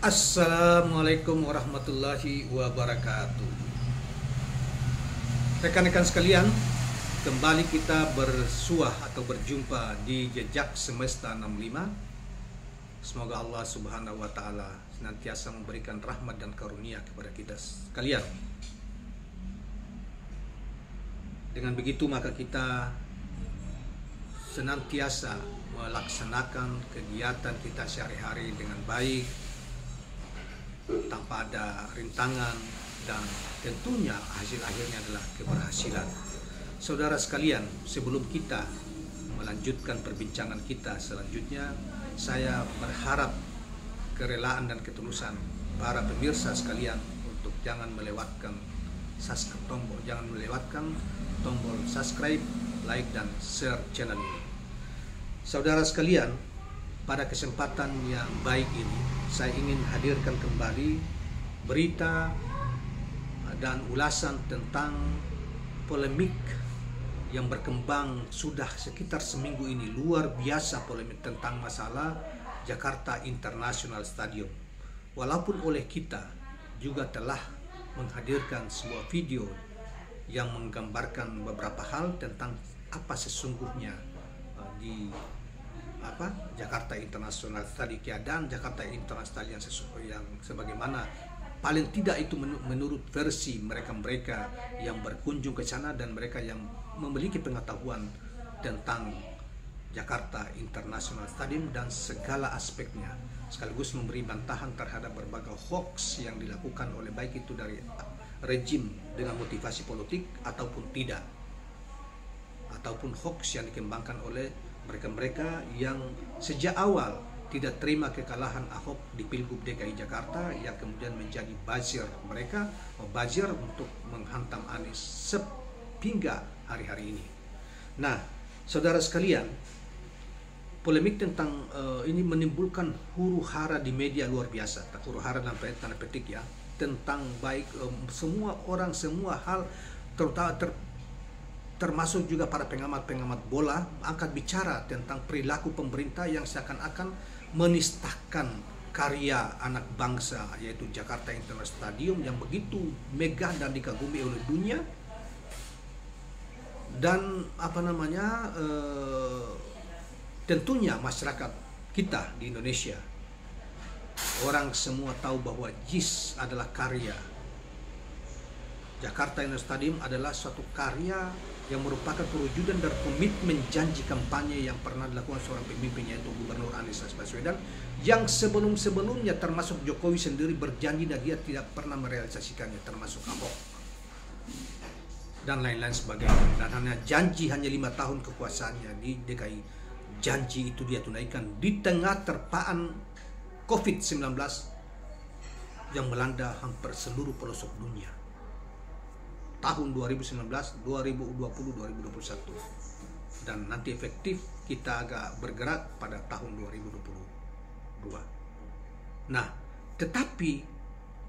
Assalamualaikum warahmatullahi wabarakatuh. Rekan-rekan sekalian, kembali kita bersuah atau berjumpa di Jejak Semesta 65. Semoga Allah Subhanahu wa taala senantiasa memberikan rahmat dan karunia kepada kita sekalian. Dengan begitu maka kita senantiasa melaksanakan kegiatan kita sehari-hari dengan baik, tanpa ada rintangan, dan tentunya hasil akhirnya adalah keberhasilan. Saudara sekalian, sebelum kita melanjutkan perbincangan kita selanjutnya, saya berharap kerelaan dan ketulusan para pemirsa sekalian untuk jangan melewatkan tombol subscribe, like, dan share channel ini. Saudara sekalian, pada kesempatan yang baik ini, saya ingin hadirkan kembali berita dan ulasan tentang polemik yang berkembang sudah sekitar seminggu ini. Luar biasa polemik tentang masalah Jakarta International Stadium. Walaupun oleh kita juga telah menghadirkan sebuah video yang menggambarkan beberapa hal tentang apa sesungguhnya di Jakarta International Stadium, keadaan Jakarta International yang sebagaimana paling tidak itu menurut versi mereka yang berkunjung ke sana dan mereka yang memiliki pengetahuan tentang Jakarta International Stadium dan segala aspeknya, sekaligus memberi bantahan terhadap berbagai hoax yang dilakukan oleh baik itu dari rejim dengan motivasi politik ataupun tidak, ataupun hoax yang dikembangkan oleh mereka yang sejak awal tidak terima kekalahan Ahok di Pilgub DKI Jakarta, yang kemudian menjadi buzzer untuk menghantam Anies hingga hari-hari ini. Nah, saudara sekalian, polemik tentang ini menimbulkan huru-hara di media luar biasa. Huru-hara dalam tanda petik ya, tentang baik semua orang, semua hal, termasuk juga para pengamat bola angkat bicara tentang perilaku pemerintah yang seakan-akan menistakan karya anak bangsa, yaitu Jakarta International Stadium yang begitu megah dan dikagumi oleh dunia. Dan tentunya masyarakat kita di Indonesia, orang semua tahu bahwa JIS adalah karya. Jakarta International Stadium adalah suatu karya yang merupakan perwujudan dari komitmen janji kampanye yang pernah dilakukan seorang pemimpin, yaitu Gubernur Anies Baswedan, yang sebelum-sebelumnya termasuk Jokowi sendiri berjanji dan dia tidak pernah merealisasikannya, termasuk Ahok dan lain-lain sebagainya. Dan hanya janji, hanya 5 tahun kekuasaannya di DKI, janji itu dia tunaikan di tengah terpaan COVID-19 yang melanda hampir seluruh pelosok dunia tahun 2019, 2020, 2021, dan nanti efektif kita agak bergerak pada tahun 2022. Nah, tetapi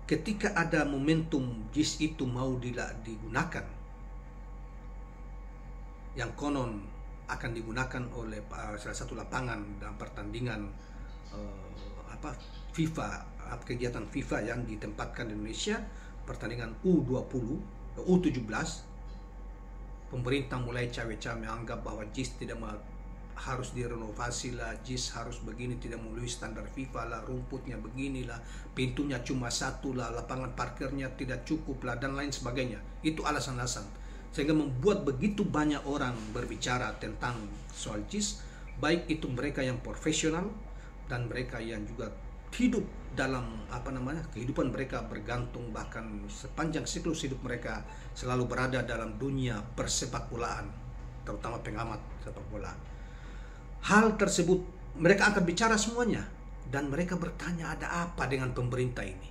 ketika ada momentum JIS itu mau digunakan, yang konon akan digunakan oleh salah satu lapangan dalam pertandingan FIFA, kegiatan FIFA yang ditempatkan di Indonesia, pertandingan U17, pemerintah mulai cawe-cawe menganggap bahwa JIS tidak harus direnovasi lah, JIS harus begini, tidak memenuhi standar FIFA lah, rumputnya beginilah, pintunya cuma satu lah, lapangan parkirnya tidak cukup lah, dan lain sebagainya. Itu alasan-alasan sehingga membuat begitu banyak orang berbicara tentang soal JIS, baik itu mereka yang profesional dan mereka yang juga hidup dalam kehidupan mereka bergantung, bahkan sepanjang siklus hidup mereka selalu berada dalam dunia persepakbolaan, terutama pengamat sepak bola. Hal tersebut mereka akan bicara semuanya, dan mereka bertanya ada apa dengan pemerintah ini,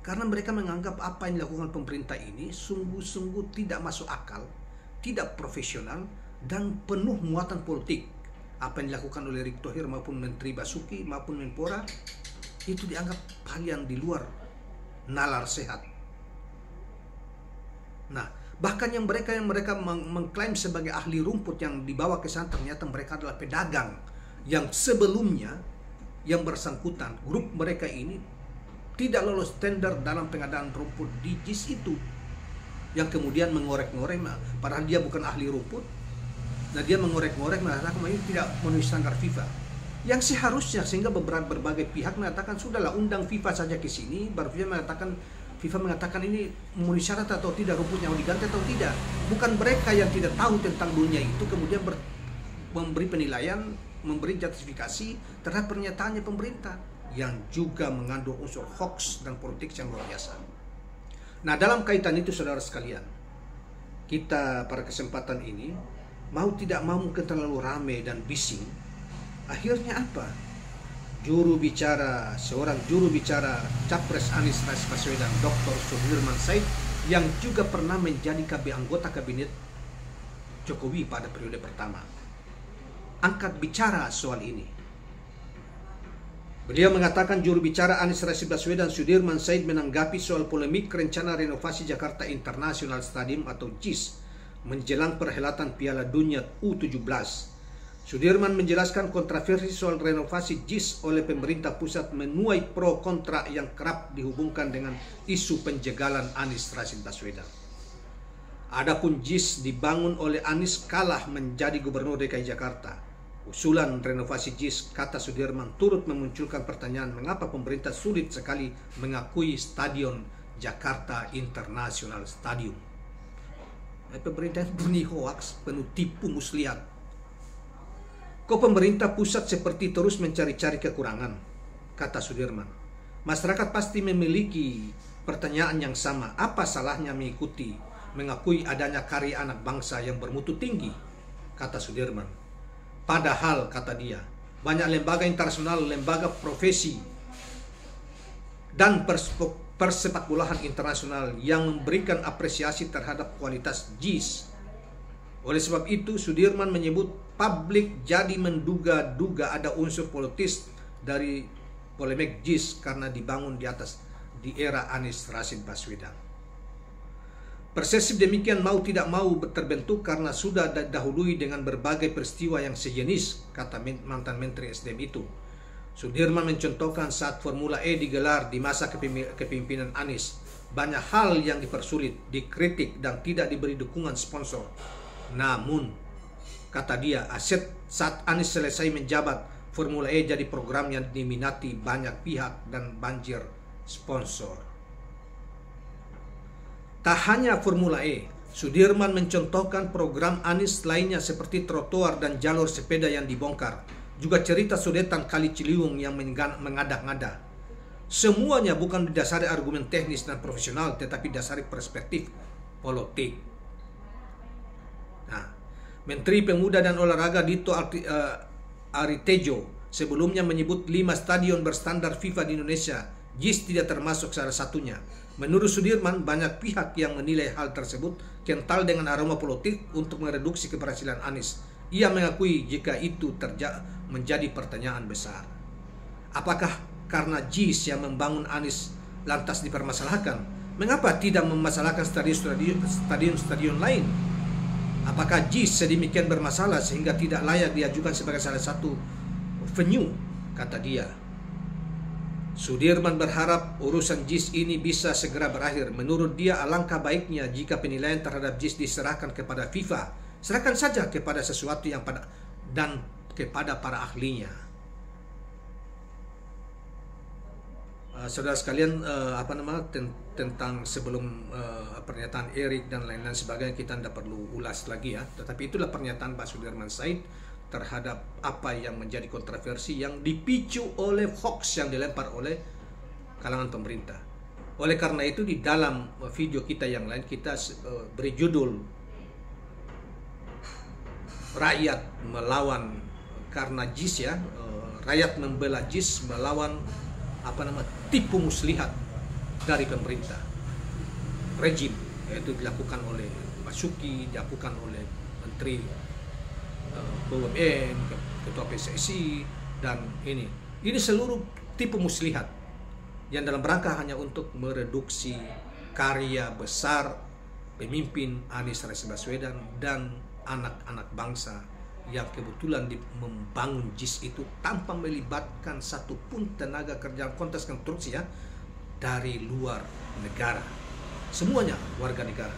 karena mereka menganggap apa yang dilakukan pemerintah ini sungguh-sungguh tidak masuk akal, tidak profesional, dan penuh muatan politik. Apa yang dilakukan oleh Erick Thohir maupun Menteri Basuki maupun Menpora itu dianggap hal yang di luar nalar sehat. Nah, bahkan yang mereka mengklaim sebagai ahli rumput yang dibawa ke sana, ternyata mereka adalah pedagang yang sebelumnya yang bersangkutan, grup mereka ini tidak lolos tender dalam pengadaan rumput di JIS itu, yang kemudian mengorek-ngorek, padahal dia bukan ahli rumput. Nah, dia mengorek-ngorek mengatakan ini tidak memenuhi standar FIFA. Yang seharusnya, sehingga berbagai pihak mengatakan sudahlah undang FIFA saja ke sini, baru FIFA mengatakan ini memenuhi syarat atau tidak, rumputnya mau diganti atau tidak. Bukan mereka yang tidak tahu tentang dunia itu kemudian memberi penilaian, memberi justifikasi terhadap pernyataannya pemerintah yang juga mengandung unsur hoax dan politik yang luar biasa. Nah, dalam kaitan itu saudara sekalian, kita pada kesempatan ini mau tidak mau mungkin terlalu ramai dan bising. Akhirnya apa? Seorang juru bicara Capres Anies Baswedan, Dr. Sudirman Said, yang juga pernah menjadi anggota kabinet Jokowi pada periode pertama, angkat bicara soal ini. Beliau mengatakan juru bicara Anies Baswedan Sudirman Said menanggapi soal polemik rencana renovasi Jakarta International Stadium atau JIS menjelang perhelatan Piala Dunia U17. Sudirman menjelaskan kontroversi soal renovasi JIS oleh pemerintah pusat menuai pro kontra yang kerap dihubungkan dengan isu penjagalan Anies Rashid Baswedan. Adapun JIS dibangun oleh Anies kalah menjadi gubernur DKI Jakarta. Usulan renovasi JIS, kata Sudirman, turut memunculkan pertanyaan mengapa pemerintah sulit sekali mengakui Stadion Jakarta International Stadium. Pemerintah murni hoaks, penuh tipu muslihat. Kok pemerintah pusat seperti terus mencari-cari kekurangan, kata Sudirman. Masyarakat pasti memiliki pertanyaan yang sama, apa salahnya mengakui adanya karya anak bangsa yang bermutu tinggi, kata Sudirman. Padahal, kata dia, banyak lembaga internasional, lembaga profesi, dan persepakbolaan internasional yang memberikan apresiasi terhadap kualitas JIS. Oleh sebab itu, Sudirman menyebut publik jadi menduga-duga ada unsur politis dari polemik JIS karena dibangun di era Anies Rashid Baswedan. Persepsi demikian mau tidak mau terbentuk karena sudah didahului dengan berbagai peristiwa yang sejenis, kata mantan Menteri SDM itu. Sudirman mencontohkan saat Formula E digelar di masa kepemimpinan Anies, banyak hal yang dipersulit, dikritik, dan tidak diberi dukungan sponsor. Namun, kata dia, saat Anies selesai menjabat, Formula E jadi program yang diminati banyak pihak dan banjir sponsor. Tak hanya Formula E, Sudirman mencontohkan program Anies lainnya seperti trotoar dan jalur sepeda yang dibongkar. Juga cerita sodetan Kali Ciliwung yang mengada-ngada. Semuanya bukan didasari argumen teknis dan profesional, tetapi dasari perspektif politik. Nah, Menteri Pemuda dan Olahraga Dito Aritejo sebelumnya menyebut 5 stadion berstandar FIFA di Indonesia. JIS tidak termasuk salah satunya. Menurut Sudirman, banyak pihak yang menilai hal tersebut kental dengan aroma politik untuk mereduksi keberhasilan Anies. Ia mengakui jika itu menjadi pertanyaan besar. Apakah karena JIS yang membangun Anies lantas dipermasalahkan? Mengapa tidak memasalahkan stadion lain? Apakah JIS sedemikian bermasalah sehingga tidak layak diajukan sebagai salah satu venue? Kata dia. Sudirman berharap urusan JIS ini bisa segera berakhir. Menurut dia, alangkah baiknya jika penilaian terhadap JIS diserahkan kepada FIFA. Serahkan saja kepada sesuatu yang kepada para ahlinya. Saudara sekalian, tentang sebelum pernyataan Erik dan lain-lain sebagainya kita tidak perlu ulas lagi ya. Tetapi itulah pernyataan Pak Sudirman Said terhadap apa yang menjadi kontroversi yang dipicu oleh hoax yang dilempar oleh kalangan pemerintah. Oleh karena itu di dalam video kita yang lain kita beri judul Rakyat Melawan karena JIS ya, rakyat membela JIS melawan tipu muslihat dari pemerintah rejim, yaitu dilakukan oleh Basuki, dilakukan oleh Menteri BUMN, Ketua PSSI, dan ini seluruh tipu muslihat yang dalam rangka hanya untuk mereduksi karya besar pemimpin Anies Rashid Baswedan dan anak-anak bangsa yang kebetulan membangun JIS itu tanpa melibatkan satupun tenaga kerja konteks konstruksi ya, dari luar negara. Semuanya warga negara.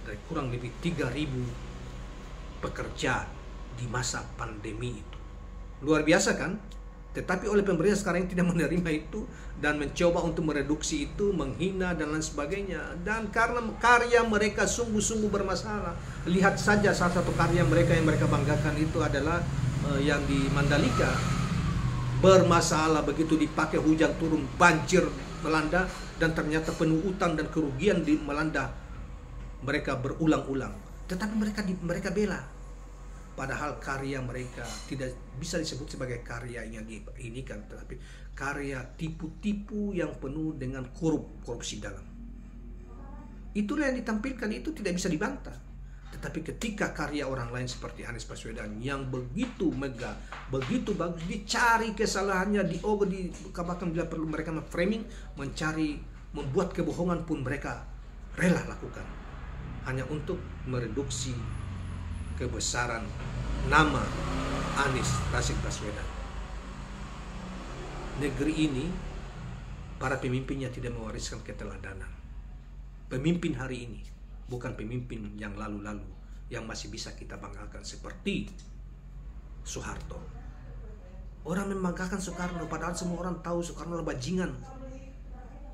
Dari kurang lebih 3.000 pekerja di masa pandemi itu. Luar biasa kan? Tetapi oleh pemerintah sekarang tidak menerima itu dan mencoba untuk mereduksi itu, menghina dan lain sebagainya. Dan karena karya mereka sungguh-sungguh bermasalah. Lihat saja salah satu karya mereka yang mereka banggakan itu adalah yang di Mandalika. Bermasalah begitu dipakai, hujan turun, banjir melanda, dan ternyata penuh utang dan kerugian melanda mereka berulang-ulang. Tetapi mereka bela. Padahal karya mereka tidak bisa disebut sebagai karya yang ini kan, tetapi karya tipu-tipu yang penuh dengan korupsi dalam. Itulah yang ditampilkan, itu tidak bisa dibantah. Tetapi ketika karya orang lain seperti Anies Baswedan yang begitu megah, begitu bagus, dicari kesalahannya, bahkan bila perlu mereka framing, membuat kebohongan pun mereka rela lakukan hanya untuk mereduksi kebesaran nama Anies Rashid Baswedan. Negeri ini, para pemimpinnya tidak mewariskan keteladanan. Pemimpin hari ini bukan pemimpin yang lalu-lalu yang masih bisa kita banggakan seperti Soeharto. Orang membanggakan Soekarno, padahal semua orang tahu Soekarno adalah bajingan.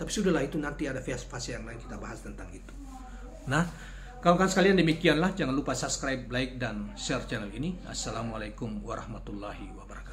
Tapi sudahlah, itu nanti ada fase yang lain kita bahas tentang itu. Nah, kawan-kawan sekalian, demikianlah. Jangan lupa subscribe, like, dan share channel ini. Assalamualaikum warahmatullahi wabarakatuh.